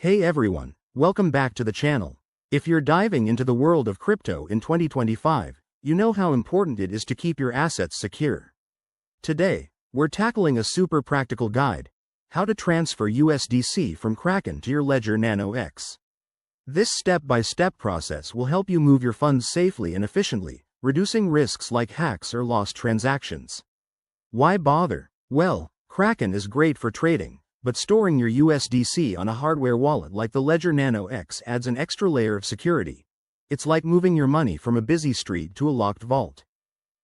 Hey everyone, welcome back to the channel. If you're diving into the world of crypto in 2025, you know how important it is to keep your assets secure. Today, we're tackling a super practical guide: how to transfer USDC from Kraken to your Ledger Nano X. This step-by-step process will help you move your funds safely and efficiently, reducing risks like hacks or lost transactions. Why bother? Well, Kraken is great for trading, but storing your USDC on a hardware wallet like the Ledger Nano X adds an extra layer of security. It's like moving your money from a busy street to a locked vault.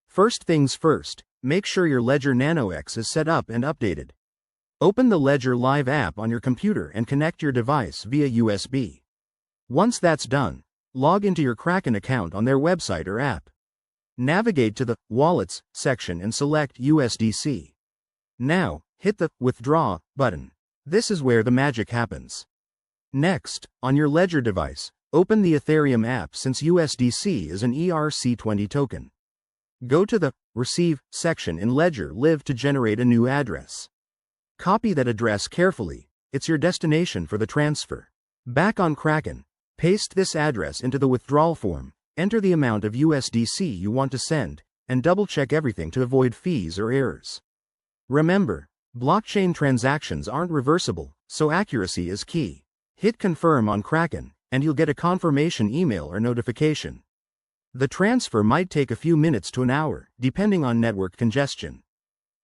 First things first, make sure your Ledger Nano X is set up and updated. Open the Ledger Live app on your computer and connect your device via USB. Once that's done, log into your Kraken account on their website or app. Navigate to the Wallets section and select USDC. Now, hit the Withdraw button. This is where the magic happens. Next, on your Ledger device, open the Ethereum app since USDC is an ERC20 token. Go to the Receive section in Ledger Live to generate a new address. Copy that address carefully, it's your destination for the transfer. Back on Kraken, paste this address into the withdrawal form, enter the amount of USDC you want to send, and double-check everything to avoid fees or errors. Remember, blockchain transactions aren't reversible, so accuracy is key. Hit Confirm on Kraken, and you'll get a confirmation email or notification. The transfer might take a few minutes to an hour, depending on network congestion.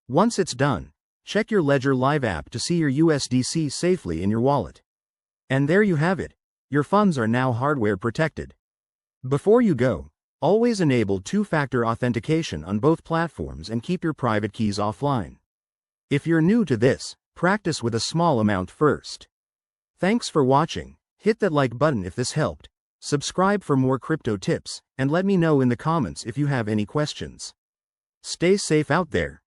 Once it's done, check your Ledger Live app to see your USDC safely in your wallet. And there you have it. Your funds are now hardware protected. Before you go, always enable two-factor authentication on both platforms and keep your private keys offline. If you're new to this, practice with a small amount first. Thanks for watching. Hit that like button if this helped, subscribe for more crypto tips, and let me know in the comments if you have any questions. Stay safe out there.